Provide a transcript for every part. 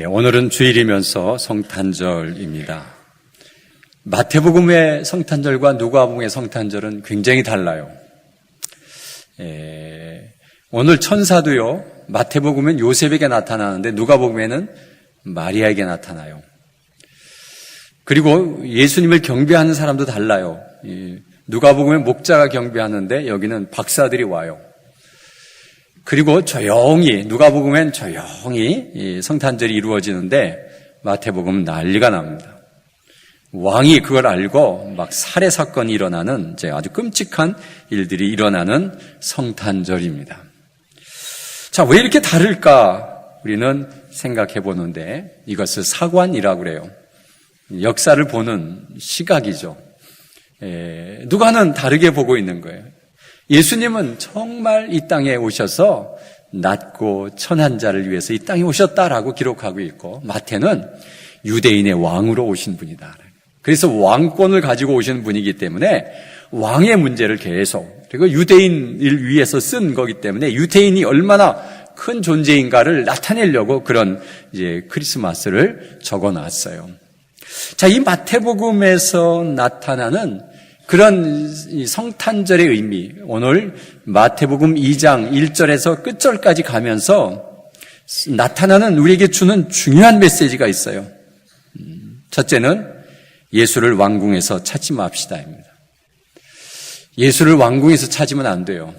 오늘은 주일이면서 성탄절입니다. 마태복음의 성탄절과 누가복음의 성탄절은 굉장히 달라요. 오늘 천사도요, 마태복음은 요셉에게 나타나는데 누가복음에는 마리아에게 나타나요. 그리고 예수님을 경배하는 사람도 달라요. 누가복음은 목자가 경배하는데 여기는 박사들이 와요. 그리고 조용히, 누가복음엔 조용히 성탄절이 이루어지는데 마태복음은 난리가 납니다. 왕이 그걸 알고 막 살해 사건이 일어나는 아주 끔찍한 일들이 일어나는 성탄절입니다. 자, 왜 이렇게 다를까? 우리는 생각해 보는데 이것을 사관이라고 그래요. 역사를 보는 시각이죠. 누가는 다르게 보고 있는 거예요. 예수님은 정말 이 땅에 오셔서 낮고 천한 자를 위해서 이 땅에 오셨다라고 기록하고 있고, 마태는 유대인의 왕으로 오신 분이다. 그래서 왕권을 가지고 오신 분이기 때문에 왕의 문제를 계속, 그리고 유대인을 위해서 쓴 거기 때문에 유대인이 얼마나 큰 존재인가를 나타내려고 그런 크리스마스를 적어놨어요. 자, 이 마태복음에서 나타나는 그런 성탄절의 의미, 오늘 마태복음 2장 1절에서 끝절까지 가면서 나타나는 우리에게 주는 중요한 메시지가 있어요. 첫째는 예수를 왕궁에서 찾지 맙시다입니다. 예수를 왕궁에서 찾으면 안 돼요.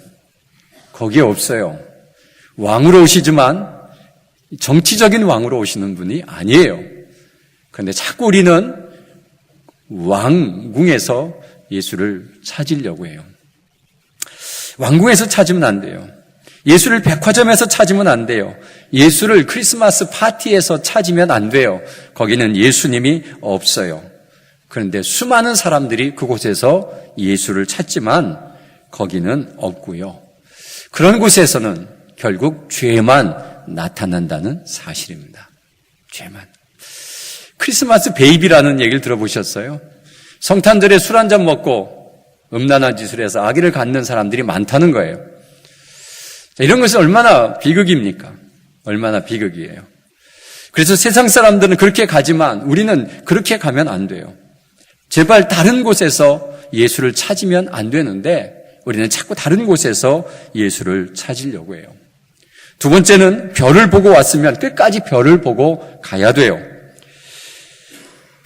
거기에 없어요. 왕으로 오시지만 정치적인 왕으로 오시는 분이 아니에요. 그런데 자꾸 우리는 왕궁에서 예수를 찾으려고 해요. 왕궁에서 찾으면 안 돼요. 예수를 백화점에서 찾으면 안 돼요. 예수를 크리스마스 파티에서 찾으면 안 돼요. 거기는 예수님이 없어요. 그런데 수많은 사람들이 그곳에서 예수를 찾지만 거기는 없고요. 그런 곳에서는 결국 죄만 나타난다는 사실입니다. 죄만. 크리스마스 베이비라는 얘기를 들어보셨어요? 성탄절에 술 한잔 먹고 음란한 짓을 해서 아기를 갖는 사람들이 많다는 거예요. 자, 이런 것이 얼마나 비극입니까? 얼마나 비극이에요. 그래서 세상 사람들은 그렇게 가지만 우리는 그렇게 가면 안 돼요. 제발 다른 곳에서 예수를 찾으면 안 되는데 우리는 자꾸 다른 곳에서 예수를 찾으려고 해요. 두 번째는 별을 보고 왔으면 끝까지 별을 보고 가야 돼요.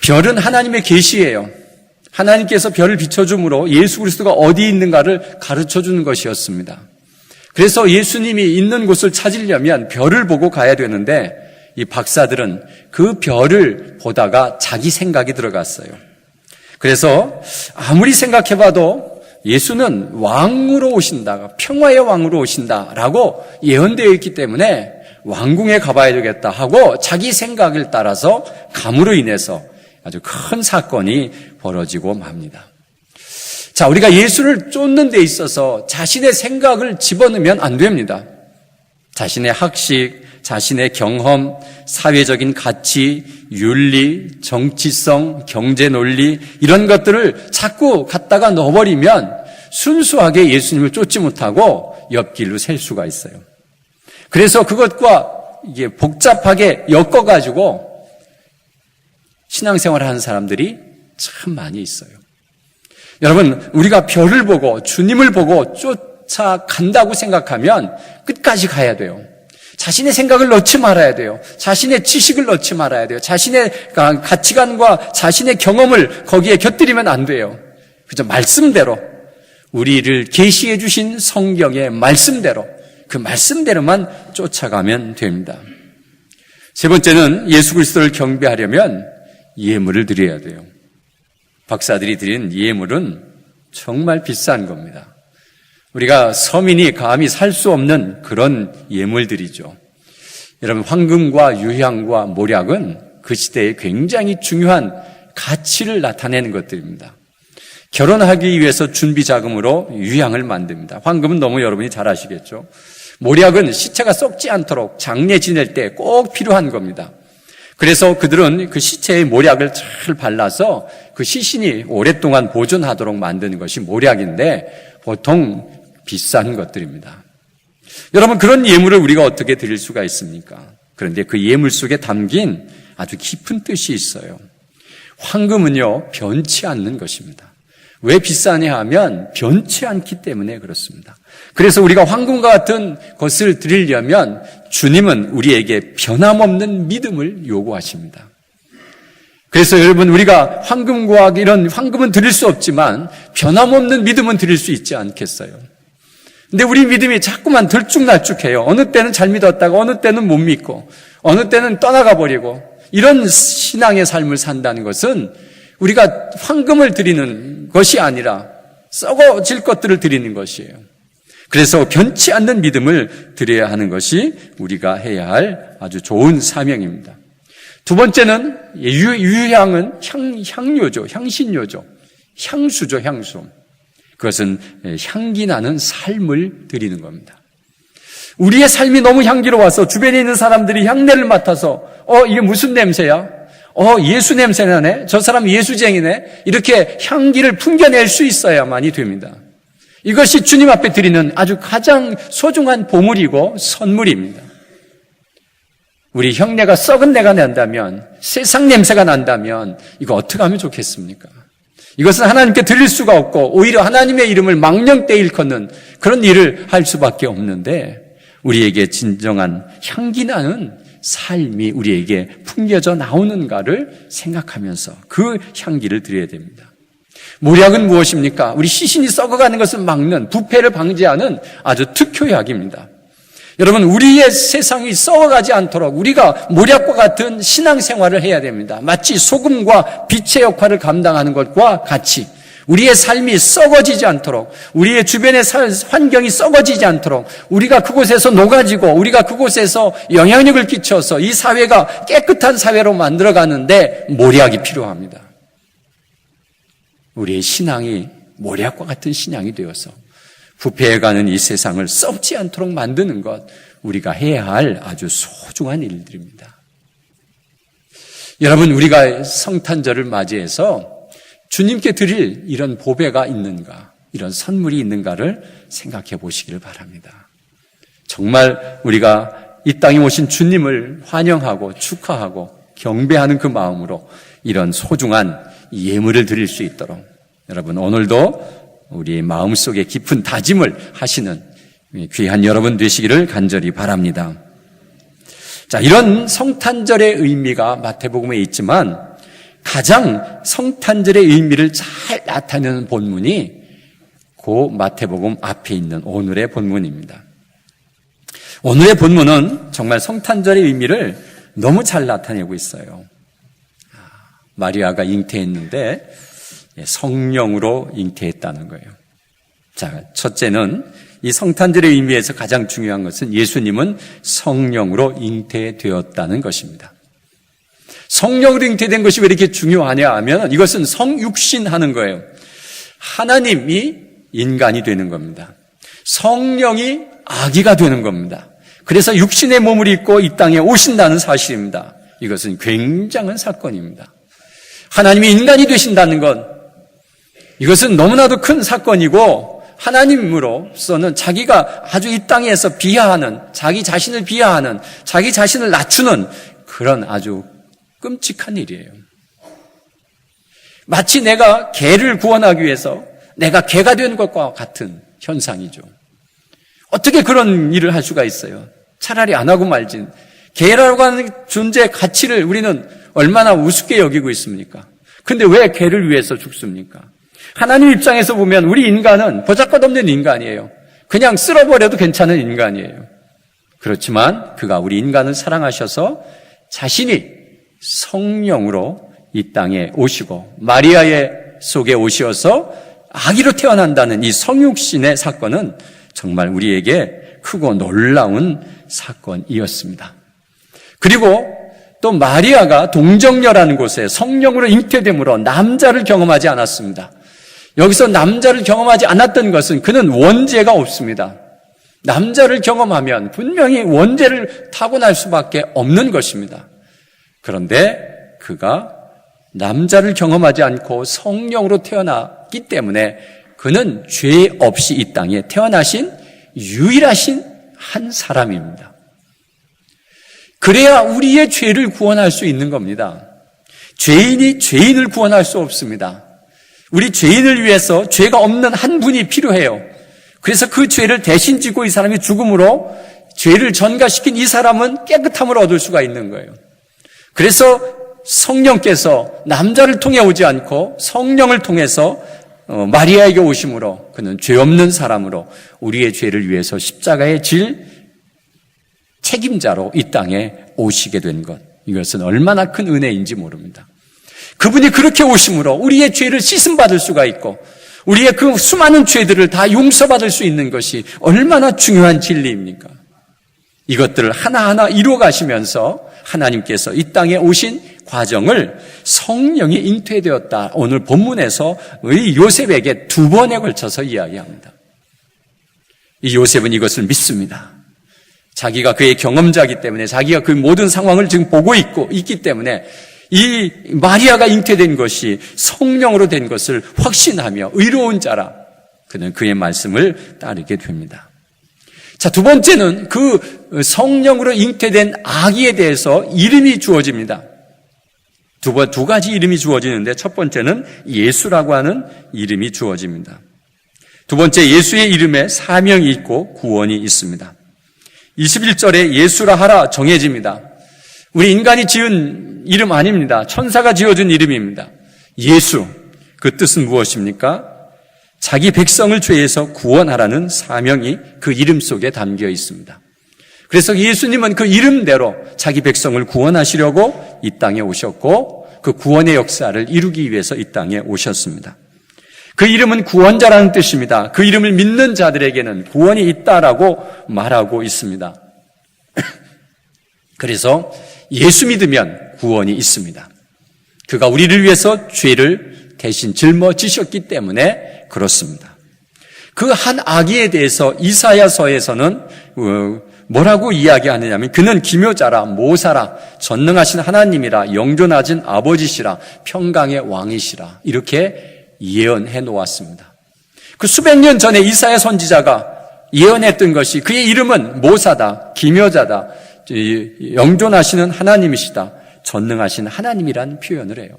별은 하나님의 계시예요. 하나님께서 별을 비춰줌으로 예수 그리스도가 어디 있는가를 가르쳐주는 것이었습니다. 그래서 예수님이 있는 곳을 찾으려면 별을 보고 가야 되는데 이 박사들은 그 별을 보다가 자기 생각이 들어갔어요. 그래서 아무리 생각해봐도 예수는 왕으로 오신다, 평화의 왕으로 오신다라고 예언되어 있기 때문에 왕궁에 가봐야 되겠다 하고 자기 생각을 따라서 감으로 인해서 아주 큰 사건이 벌어지고 맙니다. 자, 우리가 예수를 쫓는 데 있어서 자신의 생각을 집어넣으면 안 됩니다. 자신의 학식, 자신의 경험, 사회적인 가치, 윤리, 정치성, 경제 논리 이런 것들을 자꾸 갖다가 넣어버리면 순수하게 예수님을 쫓지 못하고 옆길로 셀 수가 있어요. 그래서 그것과 이게 복잡하게 엮어가지고 신앙생활을 하는 사람들이 참 많이 있어요. 여러분, 우리가 별을 보고 주님을 보고 쫓아간다고 생각하면 끝까지 가야 돼요. 자신의 생각을 넣지 말아야 돼요. 자신의 지식을 넣지 말아야 돼요. 자신의 가치관과 자신의 경험을 거기에 곁들이면 안 돼요. 그저 말씀대로, 우리를 계시해 주신 성경의 말씀대로, 그 말씀대로만 쫓아가면 됩니다. 세 번째는 예수 그리스도를 경배하려면 예물을 드려야 돼요. 박사들이 드린 예물은 정말 비싼 겁니다. 우리가 서민이 감히 살 수 없는 그런 예물들이죠. 여러분, 황금과 유향과 모략은 그 시대에 굉장히 중요한 가치를 나타내는 것들입니다. 결혼하기 위해서 준비 자금으로 유향을 만듭니다. 황금은 너무 여러분이 잘 아시겠죠. 모략은 시체가 썩지 않도록 장례 지낼 때 꼭 필요한 겁니다. 그래서 그들은 그 시체에 모략을 잘 발라서 그 시신이 오랫동안 보존하도록 만드는 것이 모략인데 보통 비싼 것들입니다. 여러분, 그런 예물을 우리가 어떻게 드릴 수가 있습니까? 그런데 그 예물 속에 담긴 아주 깊은 뜻이 있어요. 황금은요, 변치 않는 것입니다. 왜 비싸냐 하면 변치 않기 때문에 그렇습니다. 그래서 우리가 황금과 같은 것을 드리려면 주님은 우리에게 변함없는 믿음을 요구하십니다. 그래서 여러분, 우리가 황금과 이런 황금은 드릴 수 없지만 변함없는 믿음은 드릴 수 있지 않겠어요? 근데 우리 믿음이 자꾸만 들쭉날쭉해요. 어느 때는 잘 믿었다가 어느 때는 못 믿고 어느 때는 떠나가 버리고, 이런 신앙의 삶을 산다는 것은 우리가 황금을 드리는 것이 아니라 썩어질 것들을 드리는 것이에요. 그래서 변치 않는 믿음을 드려야 하는 것이 우리가 해야 할 아주 좋은 사명입니다. 두 번째는 유향은 향료죠. 향신료죠. 향수죠. 향수. 그것은 향기 나는 삶을 드리는 겁니다. 우리의 삶이 너무 향기로워서 주변에 있는 사람들이 향내를 맡아서 이게 무슨 냄새야? 예수 냄새 나네? 저 사람 예수쟁이네? 이렇게 향기를 풍겨낼 수 있어야만이 됩니다. 이것이 주님 앞에 드리는 아주 가장 소중한 보물이고 선물입니다. 우리 흉내가 썩은 내가 난다면, 세상 냄새가 난다면 이거 어떻게 하면 좋겠습니까? 이것은 하나님께 드릴 수가 없고 오히려 하나님의 이름을 망령되이 일컫는 그런 일을 할 수밖에 없는데, 우리에게 진정한 향기 나는 삶이 우리에게 풍겨져 나오는가를 생각하면서 그 향기를 드려야 됩니다. 모략은 무엇입니까? 우리 시신이 썩어가는 것을 막는, 부패를 방지하는 아주 특효약입니다. 여러분, 우리의 세상이 썩어가지 않도록 우리가 모략과 같은 신앙생활을 해야 됩니다. 마치 소금과 빛의 역할을 감당하는 것과 같이 우리의 삶이 썩어지지 않도록, 우리의 주변의 환경이 썩어지지 않도록, 우리가 그곳에서 녹아지고 우리가 그곳에서 영향력을 끼쳐서 이 사회가 깨끗한 사회로 만들어가는데 모략이 필요합니다. 우리의 신앙이 모략과 같은 신앙이 되어서 부패해가는 이 세상을 썩지 않도록 만드는 것, 우리가 해야 할 아주 소중한 일들입니다. 여러분, 우리가 성탄절을 맞이해서 주님께 드릴 이런 보배가 있는가, 이런 선물이 있는가를 생각해 보시기를 바랍니다. 정말 우리가 이 땅에 오신 주님을 환영하고 축하하고 경배하는 그 마음으로 이런 소중한 예물을 드릴 수 있도록, 여러분 오늘도 우리의 마음속에 깊은 다짐을 하시는 귀한 여러분 되시기를 간절히 바랍니다. 자, 이런 성탄절의 의미가 마태복음에 있지만 가장 성탄절의 의미를 잘 나타내는 본문이 그 마태복음 앞에 있는 오늘의 본문입니다. 오늘의 본문은 정말 성탄절의 의미를 너무 잘 나타내고 있어요. 마리아가 잉태했는데 성령으로 잉태했다는 거예요. 자, 첫째는 이 성탄절의 의미에서 가장 중요한 것은 예수님은 성령으로 잉태되었다는 것입니다. 성령으로 잉태된 것이 왜 이렇게 중요하냐 하면 이것은 성육신하는 거예요. 하나님이 인간이 되는 겁니다. 성령이 아기가 되는 겁니다. 그래서 육신의 몸을 입고 이 땅에 오신다는 사실입니다. 이것은 굉장한 사건입니다. 하나님이 인간이 되신다는 것, 이것은 너무나도 큰 사건이고, 하나님으로서는 자기가 아주 이 땅에서 비하하는, 자기 자신을 비하하는, 자기 자신을 낮추는 그런 아주 끔찍한 일이에요. 마치 내가 개를 구원하기 위해서 내가 개가 된 것과 같은 현상이죠. 어떻게 그런 일을 할 수가 있어요? 차라리 안 하고 말지. 개라고 하는 존재의 가치를 우리는 얼마나 우습게 여기고 있습니까? 근데 왜 개를 위해서 죽습니까? 하나님 입장에서 보면 우리 인간은 보잘것없는 인간이에요. 그냥 쓸어버려도 괜찮은 인간이에요. 그렇지만 그가 우리 인간을 사랑하셔서 자신이 성령으로 이 땅에 오시고 마리아의 속에 오셔서 아기로 태어난다는 이 성육신의 사건은 정말 우리에게 크고 놀라운 사건이었습니다. 그리고 또 마리아가 동정녀라는 곳에 성령으로 잉태됨으로 남자를 경험하지 않았습니다. 여기서 남자를 경험하지 않았던 것은 그는 원죄가 없습니다. 남자를 경험하면 분명히 원죄를 타고날 수밖에 없는 것입니다. 그런데 그가 남자를 경험하지 않고 성령으로 태어났기 때문에 그는 죄 없이 이 땅에 태어나신 유일하신 한 사람입니다. 그래야 우리의 죄를 구원할 수 있는 겁니다. 죄인이 죄인을 구원할 수 없습니다. 우리 죄인을 위해서 죄가 없는 한 분이 필요해요. 그래서 그 죄를 대신 지고 이 사람이 죽음으로 죄를 전가시킨 이 사람은 깨끗함을 얻을 수가 있는 거예요. 그래서 성령께서 남자를 통해 오지 않고 성령을 통해서 마리아에게 오심으로 그는 죄 없는 사람으로 우리의 죄를 위해서 십자가에 질 책임자로 이 땅에 오시게 된 것, 이것은 얼마나 큰 은혜인지 모릅니다. 그분이 그렇게 오심으로 우리의 죄를 씻음받을 수가 있고 우리의 그 수많은 죄들을 다 용서받을 수 있는 것이 얼마나 중요한 진리입니까? 이것들을 하나하나 이루어 가시면서 하나님께서 이 땅에 오신 과정을 성령이 잉태되었다. 오늘 본문에서 이 요셉에게 2번에 걸쳐서 이야기합니다. 이 요셉은 이것을 믿습니다. 자기가 그의 경험자이기 때문에, 자기가 그 모든 상황을 지금 보고 있기 때문에 이 마리아가 잉태된 것이 성령으로 된 것을 확신하며 의로운 자라 그는 그의 말씀을 따르게 됩니다. 자, 2번째는 그 성령으로 잉태된 아기에 대해서 이름이 주어집니다. 두 가지 이름이 주어지는데 첫 번째는 예수라고 하는 이름이 주어집니다. 두 번째, 예수의 이름에 사명이 있고 구원이 있습니다. 21절에 예수라 하라 정해집니다. 우리 인간이 지은 이름 아닙니다. 천사가 지어준 이름입니다. 예수, 그 뜻은 무엇입니까? 자기 백성을 죄에서 구원하라는 사명이 그 이름 속에 담겨 있습니다. 그래서 예수님은 그 이름대로 자기 백성을 구원하시려고 이 땅에 오셨고 그 구원의 역사를 이루기 위해서 이 땅에 오셨습니다. 그 이름은 구원자라는 뜻입니다. 그 이름을 믿는 자들에게는 구원이 있다라고 말하고 있습니다. 그래서 예수 믿으면 구원이 있습니다. 그가 우리를 위해서 죄를 대신 짊어지셨기 때문에 그렇습니다. 그 한 아기에 대해서 이사야서에서는 뭐라고 이야기하느냐면 그는 기묘자라, 모사라, 전능하신 하나님이라, 영존하신 아버지시라, 평강의 왕이시라 이렇게 예언해 놓았습니다. 그 수백 년 전에 이사야 선지자가 예언했던 것이 그의 이름은 모사다, 기묘자다, 영존하시는 하나님이시다, 전능하신 하나님이라는 표현을 해요.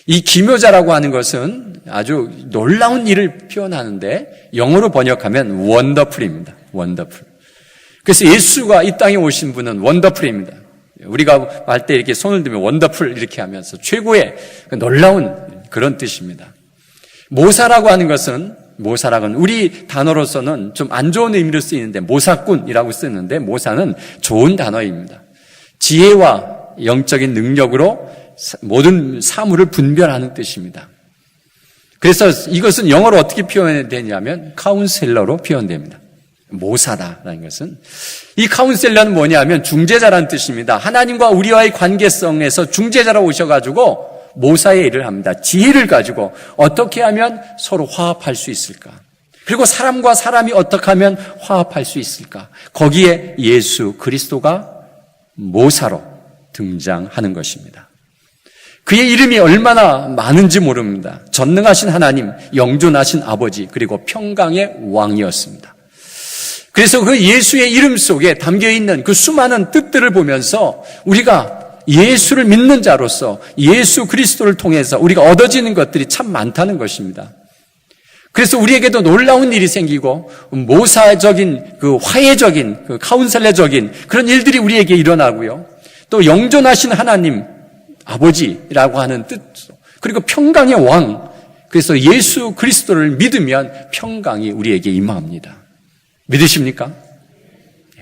이 기묘자라고 하는 것은 아주 놀라운 일을 표현하는데 영어로 번역하면 원더풀입니다. 원더풀. 그래서 예수가 이 땅에 오신 분은 원더풀입니다. 우리가 할 때 이렇게 손을 들면 원더풀 이렇게 하면서 최고의 놀라운 그런 뜻입니다. 모사라고 하는 것은 우리 단어로서는 좀 안 좋은 의미로 쓰이는데 모사꾼이라고 쓰는데 모사는 좋은 단어입니다. 지혜와 영적인 능력으로 모든 사물을 분별하는 뜻입니다. 그래서 이것은 영어로 어떻게 표현되냐면 카운셀러로 표현됩니다. 모사다라는 것은 이 카운셀러는 뭐냐면 중재자라는 뜻입니다. 하나님과 우리와의 관계성에서 중재자로 오셔가지고 모사의 일을 합니다. 지혜를 가지고 어떻게 하면 서로 화합할 수 있을까? 그리고 사람과 사람이 어떻게 하면 화합할 수 있을까? 거기에 예수 그리스도가 모사로 등장하는 것입니다. 그의 이름이 얼마나 많은지 모릅니다. 전능하신 하나님, 영존하신 아버지, 그리고 평강의 왕이었습니다. 그래서 그 예수의 이름 속에 담겨있는 그 수많은 뜻들을 보면서 우리가 예수를 믿는 자로서 예수 그리스도를 통해서 우리가 얻어지는 것들이 참 많다는 것입니다. 그래서 우리에게도 놀라운 일이 생기고 모사적인 그 화해적인 그 카운셀러적인 그런 일들이 우리에게 일어나고요. 또 영존하신 하나님 아버지라고 하는 뜻, 그리고 평강의 왕, 그래서 예수 그리스도를 믿으면 평강이 우리에게 임합니다. 믿으십니까?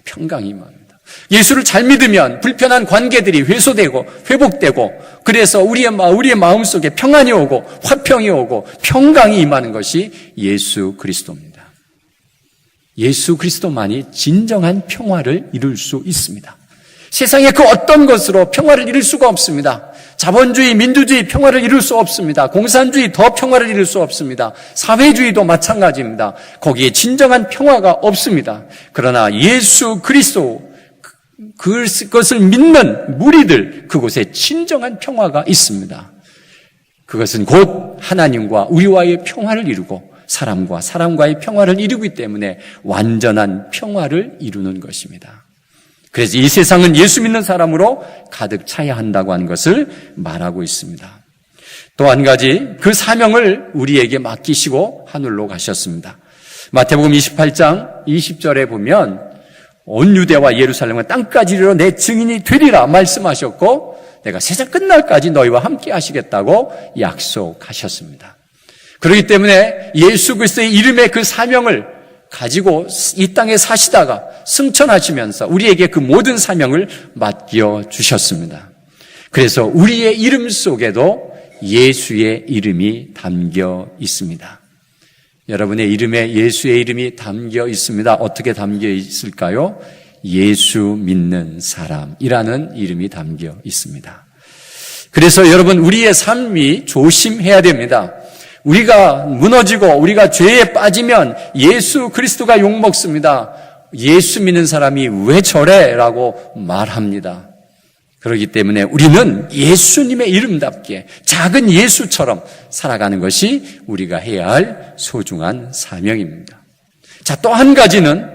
평강이 임합니다. 예수를 잘 믿으면 불편한 관계들이 회소되고 회복되고 그래서 우리의 마음속에 평안이 오고 화평이 오고 평강이 임하는 것이 예수 그리스도입니다. 예수 그리스도만이 진정한 평화를 이룰 수 있습니다. 세상의 그 어떤 것으로 평화를 이룰 수가 없습니다. 자본주의, 민주주의 평화를 이룰 수 없습니다. 공산주의 더 평화를 이룰 수 없습니다. 사회주의도 마찬가지입니다. 거기에 진정한 평화가 없습니다. 그러나 예수 그리스도 그것을 믿는 무리들 그곳에 진정한 평화가 있습니다. 그것은 곧 하나님과 우리와의 평화를 이루고 사람과 사람과의 평화를 이루기 때문에 완전한 평화를 이루는 것입니다. 그래서 이 세상은 예수 믿는 사람으로 가득 차야 한다고 하는 것을 말하고 있습니다. 또 한 가지 그 사명을 우리에게 맡기시고 하늘로 가셨습니다. 마태복음 28장 20절에 보면 온 유대와 예루살렘과 땅까지 이르러 내 증인이 되리라 말씀하셨고 내가 세상 끝날까지 너희와 함께 하시겠다고 약속하셨습니다. 그렇기 때문에 예수 그리스도의 이름의 그 사명을 가지고 이 땅에 사시다가 승천하시면서 우리에게 그 모든 사명을 맡겨주셨습니다. 그래서 우리의 이름 속에도 예수의 이름이 담겨 있습니다. 여러분의 이름에 예수의 이름이 담겨 있습니다. 어떻게 담겨 있을까요? 예수 믿는 사람이라는 이름이 담겨 있습니다. 그래서 여러분 우리의 삶이 조심해야 됩니다. 우리가 무너지고 우리가 죄에 빠지면 예수 그리스도가 욕먹습니다. 예수 믿는 사람이 왜 저래? 라고 말합니다. 그렇기 때문에 우리는 예수님의 이름답게 작은 예수처럼 살아가는 것이 우리가 해야 할 소중한 사명입니다. 자, 또 한 가지는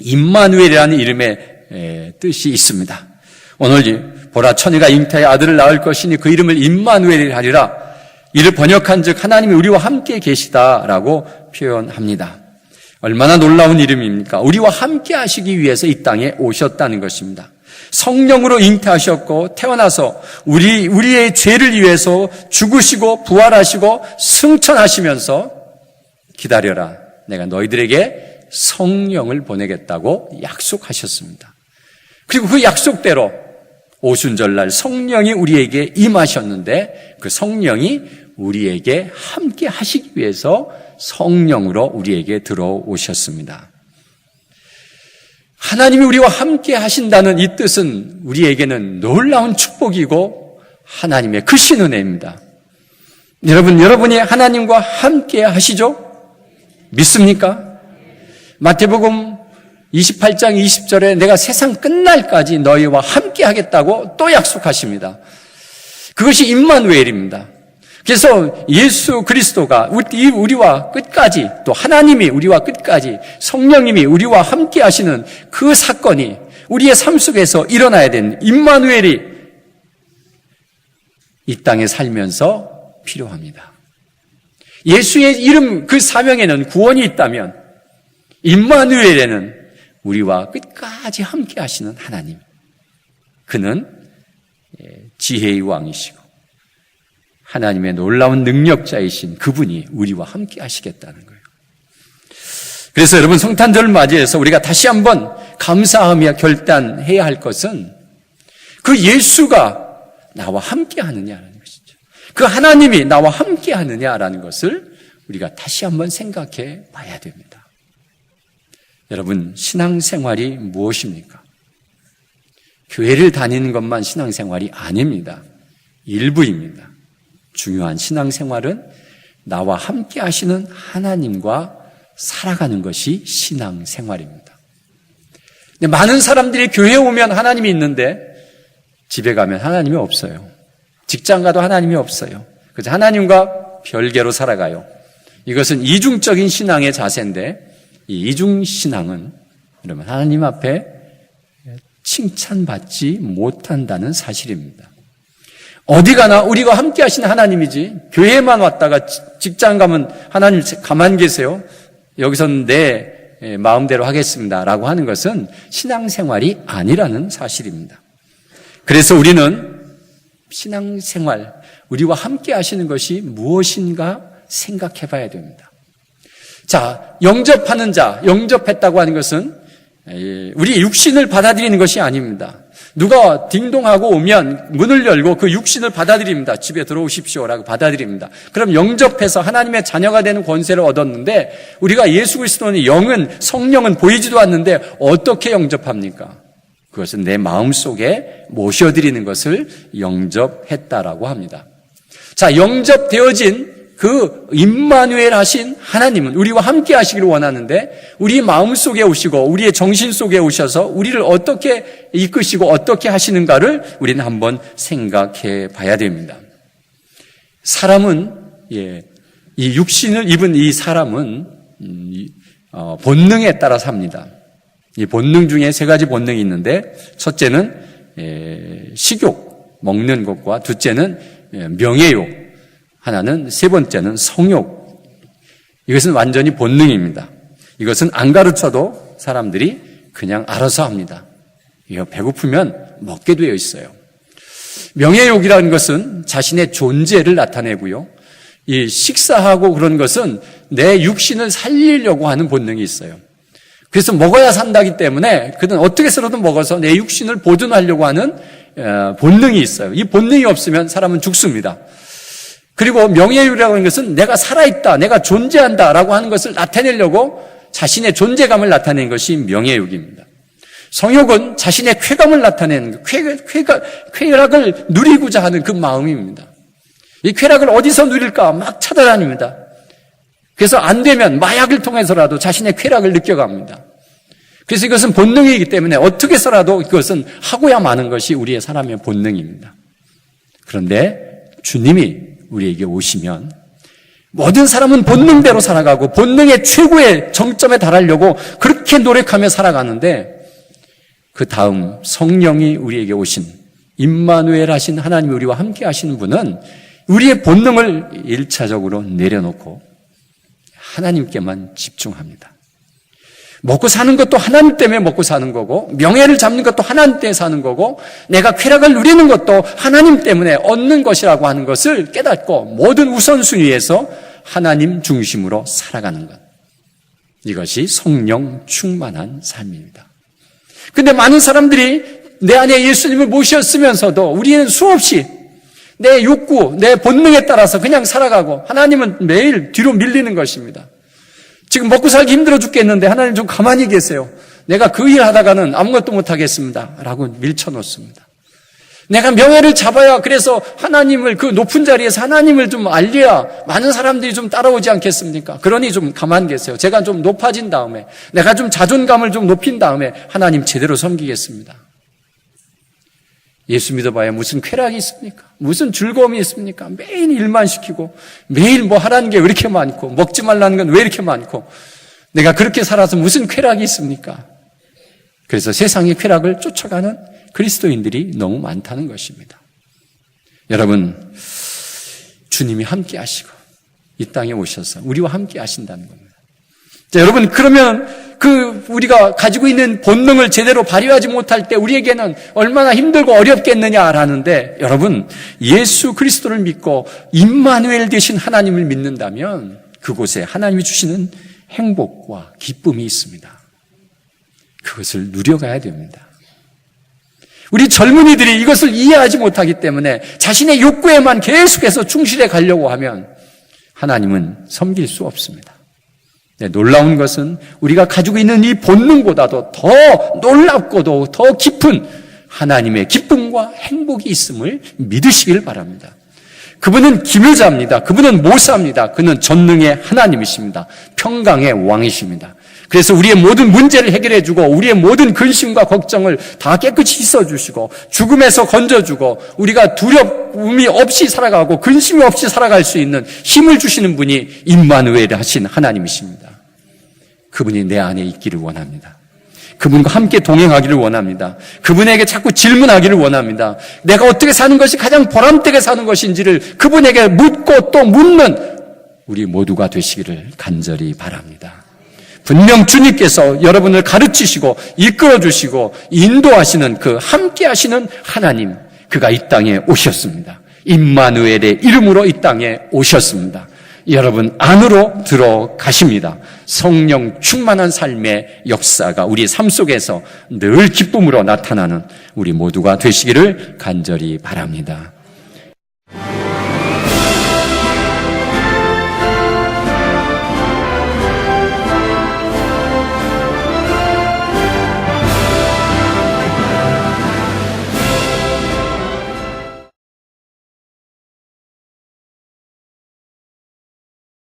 임마누엘이라는 이름의 뜻이 있습니다. 오늘 보라 처녀가 잉태하여 아들을 낳을 것이니 그 이름을 임마누엘이라 하리라. 이를 번역한즉 하나님이 우리와 함께 계시다라고 표현합니다. 얼마나 놀라운 이름입니까? 우리와 함께 하시기 위해서 이 땅에 오셨다는 것입니다. 성령으로 잉태하셨고 태어나서 우리의 죄를 위해서 죽으시고 부활하시고 승천하시면서 기다려라. 내가 너희들에게 성령을 보내겠다고 약속하셨습니다. 그리고 그 약속대로 오순절날 성령이 우리에게 임하셨는데 그 성령이 우리에게 함께 하시기 위해서 성령으로 우리에게 들어오셨습니다. 하나님이 우리와 함께 하신다는 이 뜻은 우리에게는 놀라운 축복이고 하나님의 크신 은혜입니다. 여러분이 하나님과 함께 하시죠? 믿습니까? 마태복음 28장 20절에 내가 세상 끝날까지 너희와 함께 하겠다고 또 약속하십니다. 그것이 임마누엘입니다. 그래서 예수 그리스도가 우리와 끝까지 또 하나님이 우리와 끝까지 성령님이 우리와 함께 하시는 그 사건이 우리의 삶 속에서 일어나야 되는 임마누엘이 이 땅에 살면서 필요합니다. 예수의 이름 그 사명에는 구원이 있다면 임마누엘에는 우리와 끝까지 함께 하시는 하나님. 그는 지혜의 왕이시고 하나님의 놀라운 능력자이신 그분이 우리와 함께 하시겠다는 거예요. 그래서 여러분 성탄절을 맞이해서 우리가 다시 한번 감사하며 결단해야 할 것은 그 예수가 나와 함께 하느냐라는 것이죠. 그 하나님이 나와 함께 하느냐라는 것을 우리가 다시 한번 생각해 봐야 됩니다. 여러분 신앙생활이 무엇입니까? 교회를 다니는 것만 신앙생활이 아닙니다. 일부입니다. 중요한 신앙생활은 나와 함께 하시는 하나님과 살아가는 것이 신앙생활입니다. 많은 사람들이 교회에 오면 하나님이 있는데 집에 가면 하나님이 없어요. 직장 가도 하나님이 없어요. 그래서 하나님과 별개로 살아가요. 이것은 이중적인 신앙의 자세인데 이 이중신앙은 그러면 하나님 앞에 칭찬받지 못한다는 사실입니다. 어디 가나 우리가 함께 하시는 하나님이지 교회만 왔다가 직장 가면 하나님 가만 계세요. 여기서는 내 마음대로 하겠습니다 라고 하는 것은 신앙생활이 아니라는 사실입니다. 그래서 우리는 신앙생활, 우리와 함께 하시는 것이 무엇인가 생각해 봐야 됩니다. 자, 영접하는 자, 영접했다고 하는 것은 우리 육신을 받아들이는 것이 아닙니다. 누가 딩동하고 오면 문을 열고 그 육신을 받아들입니다. 집에 들어오십시오라고 받아들입니다. 그럼 영접해서 하나님의 자녀가 되는 권세를 얻었는데 우리가 예수 그리스도는 영은 성령은 보이지도 않는데 어떻게 영접합니까? 그것은 내 마음속에 모셔드리는 것을 영접했다라고 합니다. 자, 영접되어진 그 임마누엘 하신 하나님은 우리와 함께 하시기를 원하는데 우리 마음 속에 오시고 우리의 정신 속에 오셔서 우리를 어떻게 이끄시고 어떻게 하시는가를 우리는 한번 생각해 봐야 됩니다. 사람은 이 육신을 입은 이 사람은 본능에 따라 삽니다. 이 본능 중에 세 가지 본능이 있는데 첫째는 식욕, 먹는 것과 둘째는 명예욕, 하나는 세 번째는 성욕. 이것은 완전히 본능입니다. 이것은 안 가르쳐도 사람들이 그냥 알아서 합니다. 이거 배고프면 먹게 되어 있어요. 명예욕이라는 것은 자신의 존재를 나타내고요. 이 식사하고 그런 것은 내 육신을 살리려고 하는 본능이 있어요. 그래서 먹어야 산다기 때문에 그는 어떻게 해서라도 먹어서 내 육신을 보존하려고 하는 본능이 있어요. 이 본능이 없으면 사람은 죽습니다. 그리고 명예욕이라고 하는 것은 내가 살아있다, 내가 존재한다라고 하는 것을 나타내려고 자신의 존재감을 나타내는 것이 명예욕입니다. 성욕은 자신의 쾌감을 나타내는 쾌락을 누리고자 하는 그 마음입니다. 이 쾌락을 어디서 누릴까 막 찾아다닙니다. 그래서 안 되면 마약을 통해서라도 자신의 쾌락을 느껴갑니다. 그래서 이것은 본능이기 때문에 어떻게 해서라도 이것은 하고야 마는 것이 우리의 사람의 본능입니다. 그런데 주님이 우리에게 오시면 모든 사람은 본능대로 살아가고 본능의 최고의 정점에 달하려고 그렇게 노력하며 살아가는데 그 다음 성령이 우리에게 오신 임마누엘 하신 하나님이 우리와 함께 하시는 분은 우리의 본능을 1차적으로 내려놓고 하나님께만 집중합니다. 먹고 사는 것도 하나님 때문에 먹고 사는 거고 명예를 잡는 것도 하나님 때문에 사는 거고 내가 쾌락을 누리는 것도 하나님 때문에 얻는 것이라고 하는 것을 깨닫고 모든 우선순위에서 하나님 중심으로 살아가는 것. 이것이 성령 충만한 삶입니다. 근데 많은 사람들이 내 안에 예수님을 모셨으면서도 우리는 수없이 내 욕구, 내 본능에 따라서 그냥 살아가고 하나님은 매일 뒤로 밀리는 것입니다. 지금 먹고 살기 힘들어 죽겠는데 하나님 좀 가만히 계세요. 내가 그 일 하다가는 아무것도 못하겠습니다. 라고 밀쳐놓습니다. 내가 명예를 잡아야 그래서 하나님을 그 높은 자리에서 하나님을 좀 알려야 많은 사람들이 좀 따라오지 않겠습니까? 그러니 좀 가만히 계세요. 제가 좀 높아진 다음에 내가 좀 자존감을 좀 높인 다음에 하나님 제대로 섬기겠습니다. 예수 믿어봐야 무슨 쾌락이 있습니까? 무슨 즐거움이 있습니까? 매일 일만 시키고 매일 뭐 하라는 게 왜 이렇게 많고 먹지 말라는 건 왜 이렇게 많고 내가 그렇게 살아서 무슨 쾌락이 있습니까? 그래서 세상의 쾌락을 쫓아가는 그리스도인들이 너무 많다는 것입니다. 여러분, 주님이 함께 하시고 이 땅에 오셔서 우리와 함께 하신다는 겁니다. 자, 여러분, 그러면 우리가 가지고 있는 본능을 제대로 발휘하지 못할 때 우리에게는 얼마나 힘들고 어렵겠느냐라는데, 여러분, 예수 그리스도를 믿고 임마누엘 되신 하나님을 믿는다면 그곳에 하나님이 주시는 행복과 기쁨이 있습니다. 그것을 누려가야 됩니다. 우리 젊은이들이 이것을 이해하지 못하기 때문에 자신의 욕구에만 계속해서 충실해 가려고 하면 하나님은 섬길 수 없습니다. 네, 놀라운 것은 우리가 가지고 있는 이 본능보다도 더 놀랍고도 더 깊은 하나님의 기쁨과 행복이 있음을 믿으시길 바랍니다. 그분은 기묘자입니다. 그분은 모사입니다. 그는 전능의 하나님이십니다. 평강의 왕이십니다. 그래서 우리의 모든 문제를 해결해주고 우리의 모든 근심과 걱정을 다 깨끗이 씻어주시고 죽음에서 건져주고 우리가 두려움이 없이 살아가고 근심이 없이 살아갈 수 있는 힘을 주시는 분이 임마누엘 하신 하나님이십니다. 그분이 내 안에 있기를 원합니다. 그분과 함께 동행하기를 원합니다. 그분에게 자꾸 질문하기를 원합니다. 내가 어떻게 사는 것이 가장 보람되게 사는 것인지를 그분에게 묻고 또 묻는 우리 모두가 되시기를 간절히 바랍니다. 분명 주님께서 여러분을 가르치시고 이끌어주시고 인도하시는 그 함께 하시는 하나님, 그가 이 땅에 오셨습니다. 임마누엘의 이름으로 이 땅에 오셨습니다. 여러분 안으로 들어가십니다. 성령 충만한 삶의 역사가 우리 삶 속에서 늘 기쁨으로 나타나는 우리 모두가 되시기를 간절히 바랍니다.